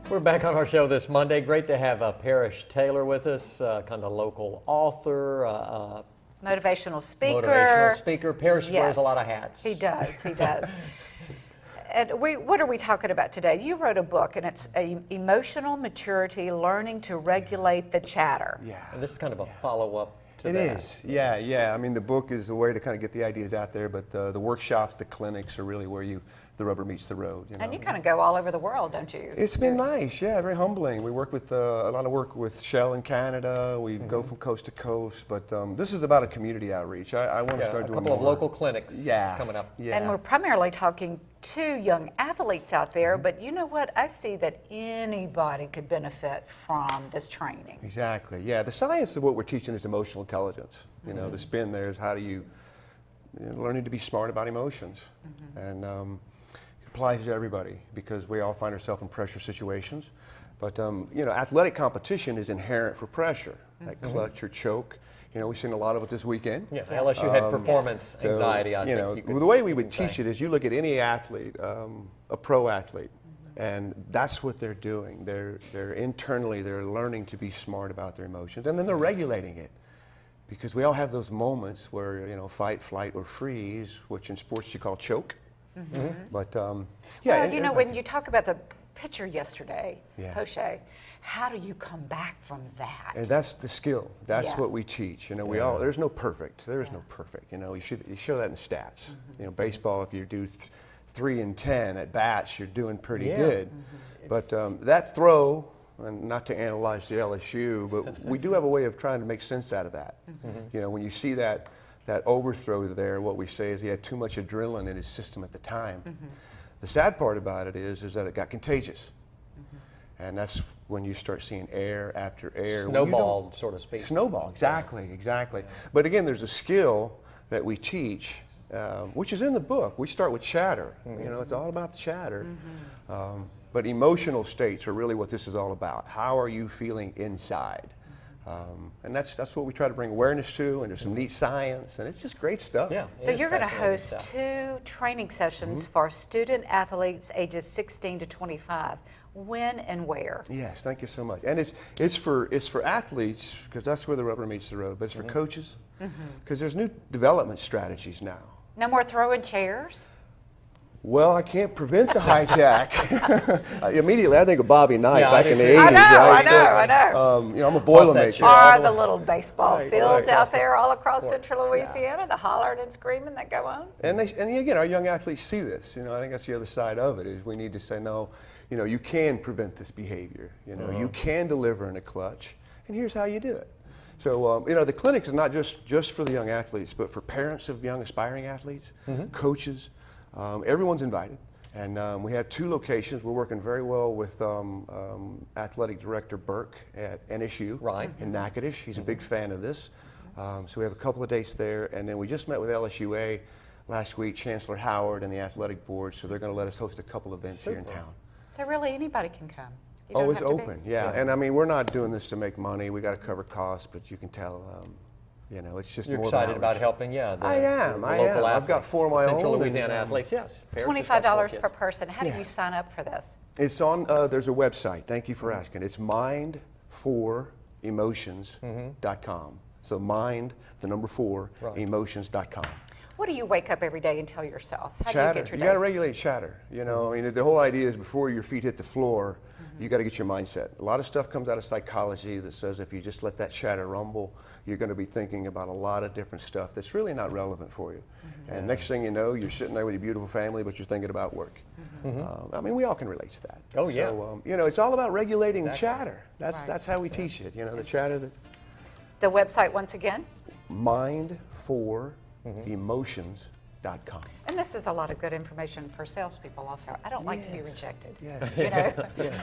We're back on our show this Monday. Great to have Parrish Taylor with us, kind of local author, motivational speaker. Parrish wears a lot of hats. He does. He does. And what are we talking about today? You wrote a book, and it's Emotional Maturity: Learning to Regulate the Chatter. Yeah. And this is kind of a follow-up to that. It is. Yeah. I mean, the book is a way to kind of get the ideas out there, but the workshops, the clinics are really where the rubber meets the road. And you kind of go all over the world, don't you? It's been nice, yeah, very humbling. We work with a lot of work with Shell in Canada. We go from coast to coast, but this is about a community outreach. I want to start doing a couple of local clinics coming up. Yeah. And we're primarily talking to young athletes out there, but you know what? I see that anybody could benefit from this training. Exactly, yeah. The science of what we're teaching is emotional intelligence. You know, the spin there is how do you learning to be smart about emotions. And applies to everybody because we all find ourselves in pressure situations. But you know, athletic competition is inherent for pressure, like clutch or choke. You know, we've seen a lot of it this weekend. Yeah, LSU had performance anxiety. So, you know, the way we would teach it is you look at any athlete, a pro athlete, and that's what they're doing. They're internally, they're learning to be smart about their emotions, and then they're regulating it. Because we all have those moments where, you know, fight, flight, or freeze, which in sports you call choke. But yeah. Well, you know, when you talk about the pitcher yesterday, Yeah. Poche, how do you come back from that? And that's the skill. That's what we teach. You know, we all, there's no perfect. There is no perfect. You know, you show that in stats. You know, baseball, if you do 3 and 10 at bats, you're doing pretty good. But that throw, and not to analyze the LSU, but we do have a way of trying to make sense out of that. You know, when you see that overthrow there, what we say is he had too much adrenaline in his system at the time. The sad part about it is that it got contagious. And that's when you start seeing air after air. Snowball, so to speak. Snowball, exactly. But again, there's a skill that we teach, which is in the book. We start with chatter. You know, it's all about the chatter. But emotional states are really what this is all about. How are you feeling inside? And that's what we try to bring awareness to, and there's some neat science, and it's just great stuff. Yeah. So you're going to host 2 training sessions for student athletes ages 16 to 25. When and where? Yes, thank you so much. And it's for athletes, because that's where the rubber meets the road, but it's for coaches, because there's new development strategies now. No more throwing chairs? Well, I can't prevent the hijack. Immediately, I think of Bobby Knight back in the 80s. I know. You know, I'm a Boilermaker. Or the little baseball fields out there all across central Louisiana, the hollering and screaming that go on. And again, our young athletes see this. You know, I think that's the other side of it, is we need to say, no, you know, you can prevent this behavior. You know, you can deliver in a clutch, and here's how you do it. So, you know, the clinic is not just for the young athletes, but for parents of young aspiring athletes, coaches. Everyone's invited, and we have 2 locations. We're working very well with athletic director Burke at NSU in Natchitoches. He's a big fan of this. So we have a couple of dates there, and then we just met with LSUA last week, Chancellor Howard and the athletic board, so they're going to let us host a couple events here in town. So really anybody can come? Oh, it's open, yeah. And I mean, we're not doing this to make money. We got to cover costs, but you can tell, you know, it's just You're more excited about helping, I am. I've got 4 of my own. Central Louisiana athletes, yes. $25 per person. How do you sign up for this? It's on, there's a website. Thank you for asking. It's mind4emotions.com. So mind, the number 4, emotions.com. What do you wake up every day and tell yourself? How Chatter. do you get your day? You got to regulate chatter. You know, I mean, the whole idea is before your feet hit the floor, you got to get your mindset. A lot of stuff comes out of psychology that says if you just let that chatter rumble, you're going to be thinking about a lot of different stuff that's really not relevant for you. And next thing you know, you're sitting there with your beautiful family, but you're thinking about work. I mean, we all can relate to that. Oh, yeah. So, you know, it's all about regulating chatter. That's how we teach it. You know, the chatter that. The website once again? mind4emotions.com. And this is a lot of good information for salespeople also. I don't like to be rejected. Yes. You know,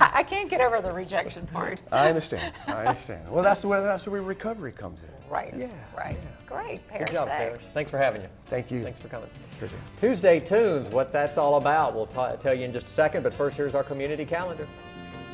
I can't get over the rejection part. I understand. Well, that's where recovery comes in. Right. Yeah. Right. Yeah. Great, Parrish. Good job, Parrish. Thanks for having you. Thank you. Thanks for coming. Appreciate it. Tuesday Tunes, what that's all about, we'll tell you in just a second, but first here's our community calendar.